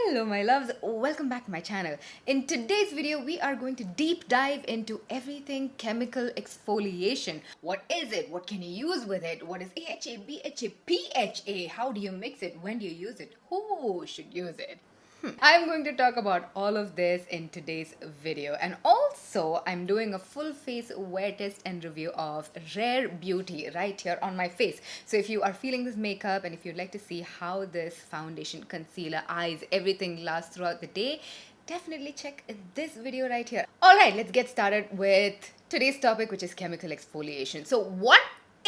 Hello my loves, welcome back to my channel. In today's video we are going to deep dive into everything chemical exfoliation. What is it? What can you use with it? What is AHA, BHA, PHA? How do you mix it? When do you use it? Who should use it? I'm going to talk about all of this in today's video, and also I'm doing a full face wear test and review of Rare Beauty right here on my face. So if you are feeling this makeup and if you'd like to see how this foundation, concealer, eyes, everything lasts throughout the day, definitely check this video right here. Alright, let's get started with today's topic, which is chemical exfoliation. So what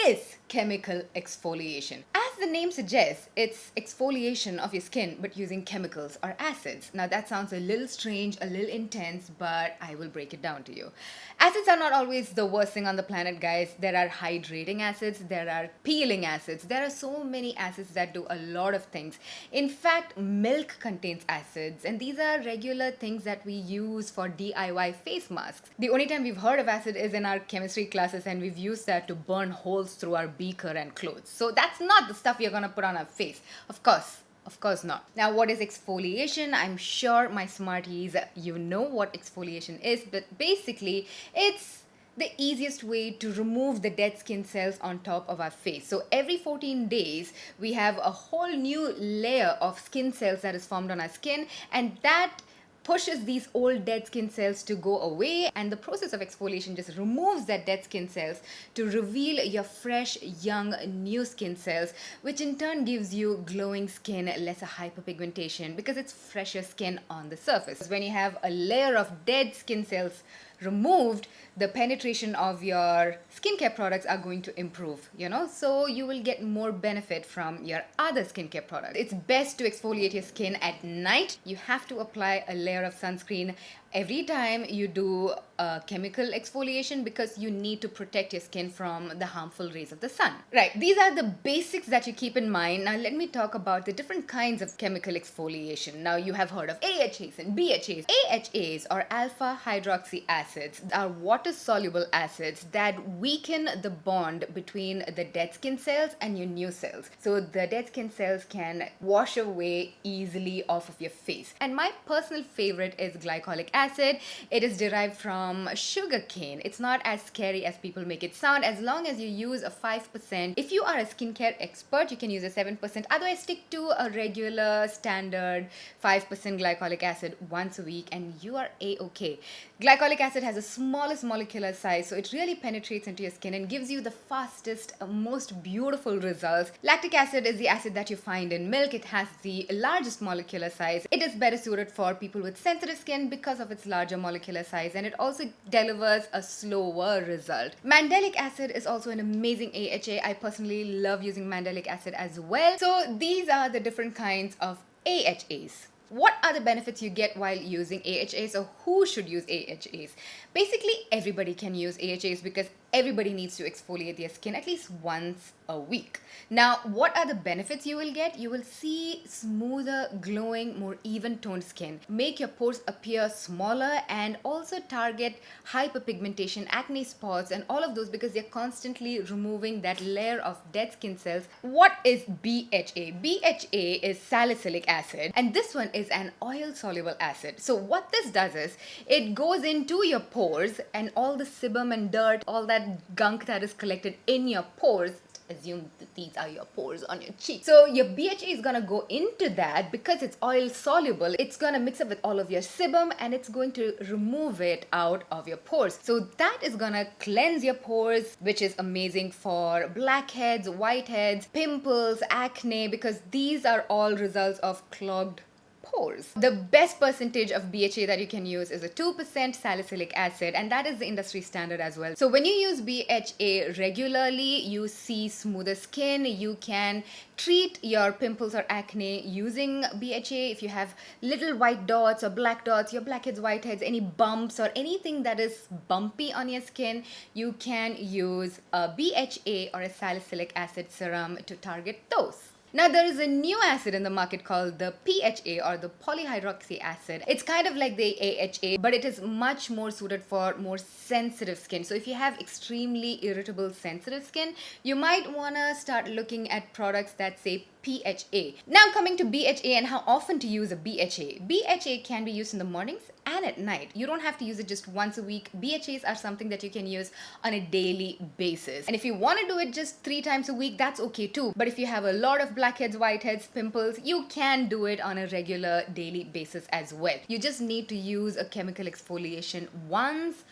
is chemical exfoliation? As the name suggests, it's exfoliation of your skin but using chemicals or acids. Now that sounds a little strange, a little intense, but I will break it down to you. Acids are not always the worst thing on the planet, guys. There are hydrating acids, there are peeling acids, there are so many acids that do a lot of things. In fact, milk contains acids, and these are regular things that we use for DIY face masks. The only time we've heard of acid is in our chemistry classes, and we've used that to burn holes through our beaker and clothes. So that's not the stuff you're gonna put on our face. Of course not. Now, what is exfoliation? I'm sure my smarties, you know what exfoliation is, but basically it's the easiest way to remove the dead skin cells on top of our face. So every 14 days, we have a whole new layer of skin cells that is formed on our skin, and that pushes these old dead skin cells to go away, and the process of exfoliation just removes that dead skin cells to reveal your fresh, young, new skin cells, which in turn gives you glowing skin, lesser hyperpigmentation because it's fresher skin on the surface. When you have a layer of dead skin cells removed, the penetration of your skincare products are going to improve, so you will get more benefit from your other skincare products. It's best to exfoliate your skin at night. You have to apply a layer of sunscreen every time you do a chemical exfoliation because you need to protect your skin from the harmful rays of the sun. Right, these are the basics that you keep in mind. Now let me talk about the different kinds of chemical exfoliation. Now you have heard of AHAs and BHAs. AHAs, or alpha hydroxy acids, are water-soluble acids that weaken the bond between the dead skin cells and your new cells. So the dead skin cells can wash away easily off of your face. And my personal favorite is glycolic acid. It is derived from sugar cane. It's not as scary as people make it sound, as long as you use a 5%. If you are a skincare expert, you can use a 7%. Otherwise, stick to a regular standard 5% glycolic acid once a week and you are a-okay. Glycolic acid has the smallest molecular size, so it really penetrates into your skin and gives you the fastest, most beautiful results. Lactic acid is the acid that you find in milk. It has the largest molecular size. It is better suited for people with sensitive skin because of its larger molecular size, and it also delivers a slower result. Mandelic acid is also an amazing AHA. I personally love using mandelic acid as well. So these are the different kinds of AHAs. What are the benefits you get while using AHAs, or who should use AHAs? Basically, everybody can use AHAs because everybody needs to exfoliate their skin at least once a week. Now, what are the benefits you will get? You will see smoother, glowing, more even-toned skin, make your pores appear smaller, and also target hyperpigmentation, acne spots, and all of those because they're constantly removing that layer of dead skin cells. What is BHA? BHA is salicylic acid, and this one is an oil-soluble acid. So what this does is, it goes into your pores, and all the sebum and dirt, all that gunk that is collected in your pores, assume that these are your pores on your cheeks. So your BHA is gonna go into that because it's oil soluble. It's gonna mix up with all of your sebum and it's going to remove it out of your pores. So that is gonna cleanse your pores, which is amazing for blackheads, whiteheads, pimples, acne, because these are all results of clogged pores. The best percentage of BHA that you can use is a 2% salicylic acid, and that is the industry standard as well. So when you use BHA regularly, you see smoother skin. You can treat your pimples or acne using BHA. If you have little white dots or black dots, your blackheads, whiteheads, any bumps or anything that is bumpy on your skin, you can use a BHA or a salicylic acid serum to target those. Now there is a new acid in the market called the PHA, or the polyhydroxy acid. It's kind of like the AHA, but it is much more suited for more sensitive skin. So if you have extremely irritable sensitive skin, you might want to start looking at products that say PHA. Now coming to BHA and how often to use a BHA. BHA can be used in the mornings and at night. You don't have to use it just once a week. BHAs are something that you can use on a daily basis. And if you want to do it just 3 times a week, that's okay too. But if you have a lot of blackheads, whiteheads, pimples, you can do it on a regular daily basis as well. You just need to use a chemical exfoliation once,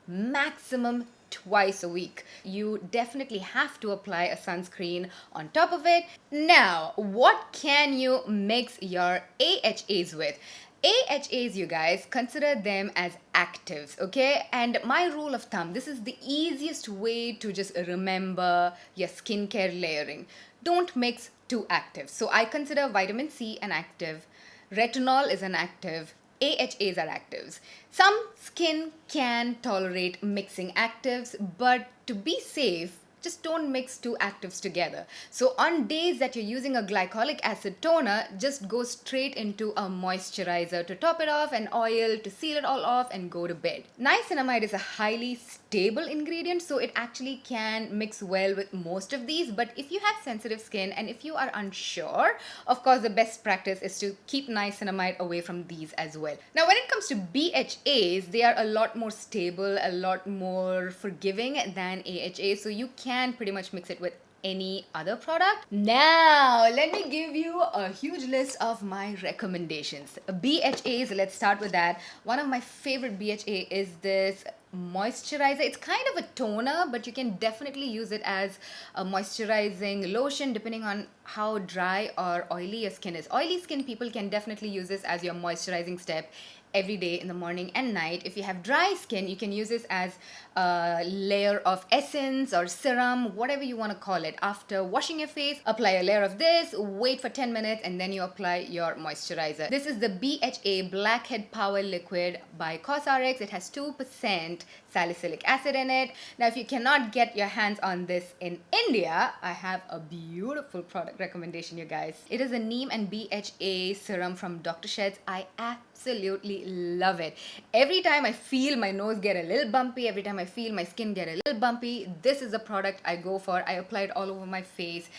maximum twice a week. You definitely have to apply a sunscreen on top of it. Now, what can you mix your AHAs with? AHAs, you guys, consider them as actives, okay? And my rule of thumb, this is the easiest way to just remember your skincare layering. Don't mix 2 actives. So I consider vitamin C an active, retinol is an active, AHAs are actives. Some skin can tolerate mixing actives, but to be safe, just don't mix 2 actives together. So on days that you're using a glycolic acid toner, just go straight into a moisturizer to top it off and oil to seal it all off and go to bed. Niacinamide is a highly stable ingredient, so it actually can mix well with most of these. But if you have sensitive skin and if you are unsure, of course the best practice is to keep niacinamide away from these as well. Now when it comes to BHAs, they are a lot more stable, a lot more forgiving than AHA, so you can pretty much mix it with any other product. Now, let me give you a huge list of my recommendations. BHAs, let's start with that. One of my favorite BHA is this moisturizer. It's kind of a toner, but you can definitely use it as a moisturizing lotion depending on how dry or oily your skin is. Oily skin people can definitely use this as your moisturizing step every day in the morning and night. If you have dry skin, you can use this as a layer of essence or serum, whatever you want to call it. After washing your face, apply a layer of this, wait for 10 minutes, and then you apply your moisturizer. This is the BHA Blackhead Power Liquid by CosRx. It has 2% salicylic acid in it. Now, if you cannot get your hands on this in India, I have a beautiful product recommendation, you guys. It is a neem and BHA serum from Dr.Sheth. I absolutely love it. Every time I feel my nose get a little bumpy, every time I feel my skin get a little bumpy, this is the product I go for. I apply it all over my face.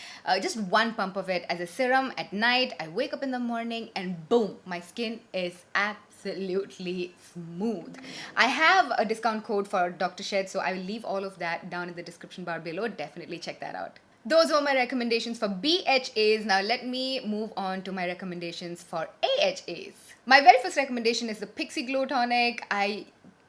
Just 1 pump of it as a serum at night. I wake up in the morning and boom, my skin is absolutely smooth. I have a discount code for Dr. Sheth, so I will leave all of that down in the description bar below. Definitely check that out. Those were my recommendations for BHAs. Now let me move on to my recommendations for AHAs. My very first recommendation is the Pixi Glow Tonic. I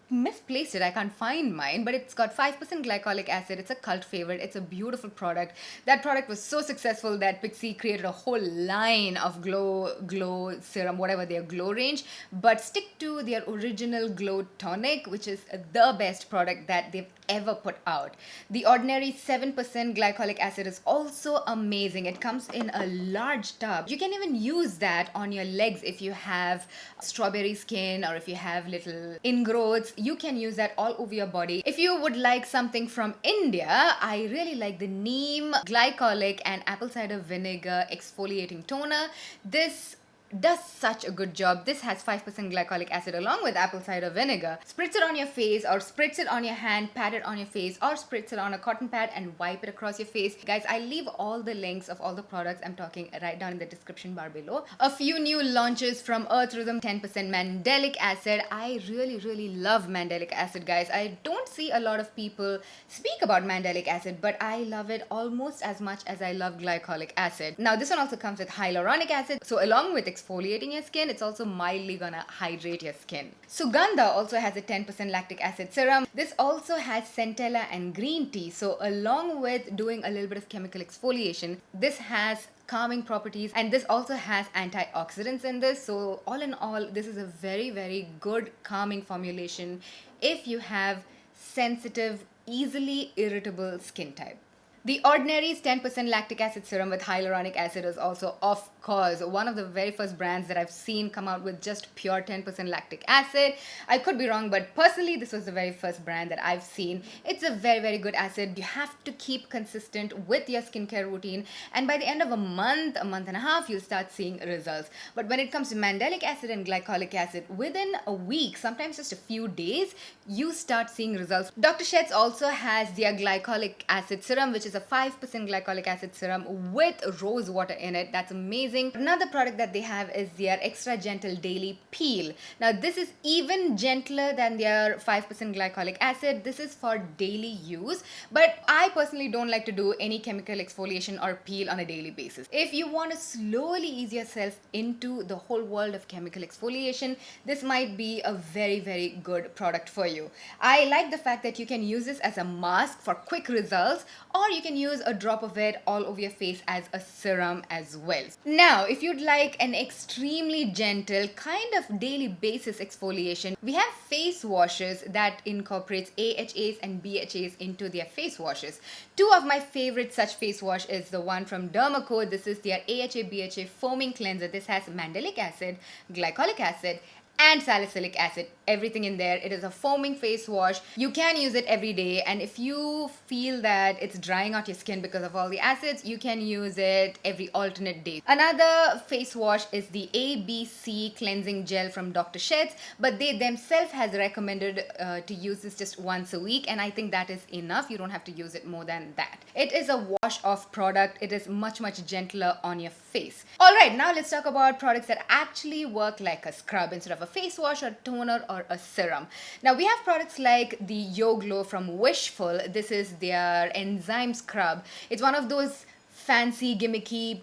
misplaced it. I can't find mine, but it's got 5% glycolic acid. It's a cult favorite. It's a beautiful product. That product was so successful that Pixi created a whole line of glow serum, whatever their glow range, but stick to their original glow tonic, which is the best product that they've ever put out. The ordinary 7% glycolic acid is also amazing. It comes in a large tub. You can even use that on your legs if you have strawberry skin or if you have little ingrowths. You can use that all over your body. If you would like something from India, I really like the neem, glycolic and apple cider vinegar exfoliating toner. This does such a good job. This has 5% glycolic acid along with apple cider vinegar. Spritz it on your face or spritz it on your hand, pat it on your face or spritz it on a cotton pad and wipe it across your face. Guys, I leave all the links of all the products I'm talking right down in the description bar below. A few new launches from Rhythm, 10% mandelic acid. I really love mandelic acid, guys. I don't see a lot of people speak about mandelic acid, but I love it almost as much as I love glycolic acid. Now, this one also comes with hyaluronic acid. So along with exfoliating your skin, it's also mildly gonna hydrate your skin. Suganda also has a 10% lactic acid serum. This also has centella and green tea. So along with doing a little bit of chemical exfoliation, this has calming properties and this also has antioxidants in this. So all in all, this is a very good calming formulation if you have sensitive, easily irritable skin type. The Ordinary's 10% lactic acid serum with hyaluronic acid is also, of course, one of the very first brands that I've seen come out with just pure 10% lactic acid. I could be wrong, but personally, this was the very first brand that I've seen. It's a very, very good acid. You have to keep consistent with your skincare routine, and by the end of a month and a half, you'll start seeing results. But when it comes to mandelic acid and glycolic acid, within a week, sometimes just a few days, you start seeing results. Dr.Sheth also has their glycolic acid serum, which is a 5% glycolic acid serum with rose water in it. That's amazing. Another product that they have is their extra gentle daily peel. Now this is even gentler than their 5% glycolic acid. This is for daily use, but I personally don't like to do any chemical exfoliation or peel on a daily basis. If you want to slowly ease yourself into the whole world of chemical exfoliation, this might be a very, very good product for you. I like the fact that you can use this as a mask for quick results, or you can use a drop of it all over your face as a serum as well. Now, if you'd like an extremely gentle kind of daily basis exfoliation, we have face washes that incorporates AHAs and BHAs into their face washes. Two of my favorite such face wash is the one from Dermaco. This is their AHA BHA foaming cleanser. This has mandelic acid, glycolic acid, and salicylic acid, everything in there. It is a foaming face wash. You can use it every day, and if you feel that it's drying out your skin because of all the acids, you can use it every alternate day. Another face wash is the ABC cleansing gel from Dr.Sheth, but they themselves has recommended to use this just once a week, and I think that is enough. You don't have to use it more than that. It is a wash off product. It is much, much gentler on your face. Alright, now let's talk about products that actually work like a scrub instead of a face wash or toner or a serum. Now we have products like the Yo Glow from Wishful. This is their enzyme scrub. It's one of those fancy gimmicky,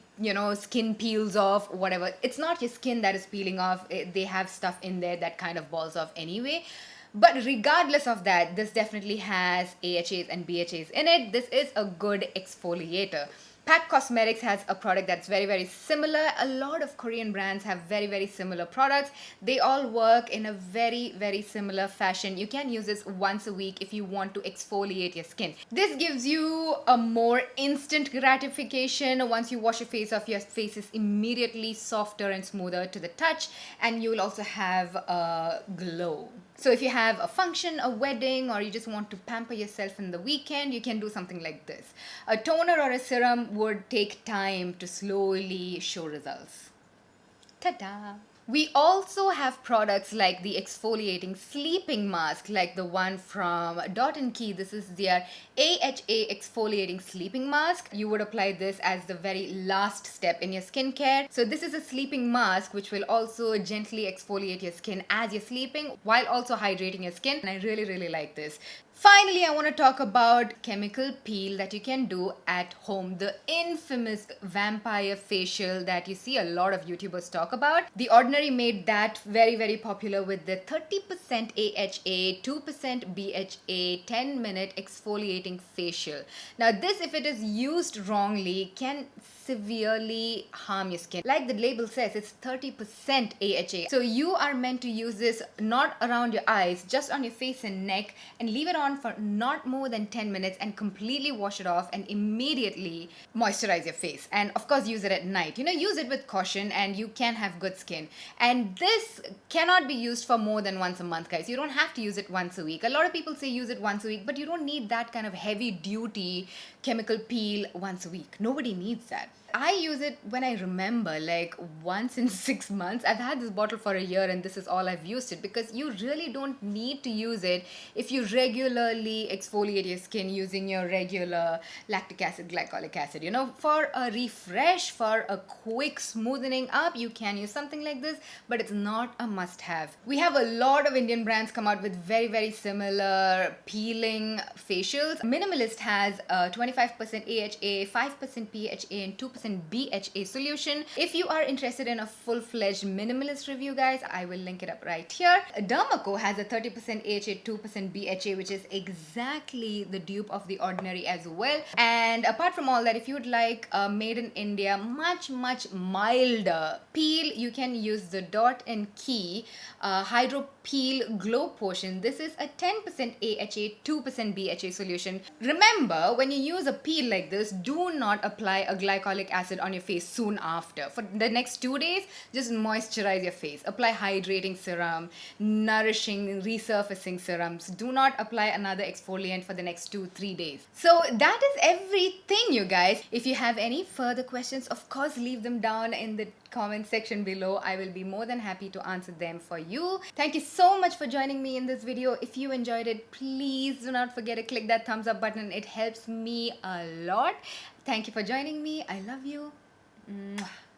skin peels off, whatever. It's not your skin that is peeling off. They have stuff in there that kind of balls off anyway. But regardless of that, this definitely has AHAs and BHAs in it. This is a good exfoliator. Pack Cosmetics has a product that's very, very similar. A lot of Korean brands have very, very similar products. They all work in a very, very similar fashion. You can use this once a week if you want to exfoliate your skin. This gives you a more instant gratification. Once you wash your face off, your face is immediately softer and smoother to the touch, and you will also have a glow. So if you have a function, a wedding, or you just want to pamper yourself in the weekend, you can do something like this. A toner or a serum would take time to slowly show results. Ta-da! We also have products like the exfoliating sleeping mask, like the one from Dot & Key. This is their AHA exfoliating sleeping mask. You would apply this as the very last step in your skincare. So this is a sleeping mask which will also gently exfoliate your skin as you're sleeping while also hydrating your skin. And I really, really like this. Finally, I want to talk about chemical peel that you can do at home. The infamous vampire facial that you see a lot of YouTubers talk about. The Ordinary made that very, very popular with the 30% AHA, 2% BHA, 10-minute exfoliating facial. Now this, if it is used wrongly, can severely harm your skin. Like the label says, it's 30% AHA. So you are meant to use this not around your eyes, just on your face and neck, and leave it on for not more than 10 minutes and completely wash it off and immediately moisturize your face. And of course, use it at night. Use it with caution and you can have good skin. And this cannot be used for more than once a month, guys. You don't have to use it once a week. A lot of people say use it once a week, but you don't need that kind of heavy duty chemical peel once a week. Nobody needs that. I use it when I remember, like once in 6 months. I've had this bottle for a year and this is all I've used it, because you really don't need to use it if you regularly exfoliate your skin using your regular lactic acid, glycolic acid. For a refresh, for a quick smoothening up, you can use something like this, but it's not a must-have. We have a lot of Indian brands come out with very, very similar peeling facials. Minimalist has 25% AHA, 5% PHA, and 2% BHA solution. If you are interested in a full-fledged minimalist review, guys, I will link it up right here. Dermaco has a 30% AHA, 2% BHA, which is exactly the dupe of the Ordinary as well. And apart from all that, if you would like a made in India, much, much milder peel, you can use the Dot & Key Hydro Peel Glow Potion. This is a 10% AHA, 2% BHA solution. Remember, when you use a peel like this, do not apply a glycolic glycolic acid on your face soon after. For the next 2 days, just moisturize your face. Apply hydrating serum, nourishing, resurfacing serums. Do not apply another exfoliant for the next 2-3 days. So that is everything, you guys. If you have any further questions, of course, leave them down in the comment section below. I will be more than happy to answer them for you. Thank you so much for joining me in this video. If you enjoyed it, please do not forget to click that thumbs up button. It helps me a lot. Thank you for joining me. I love you. Mwah.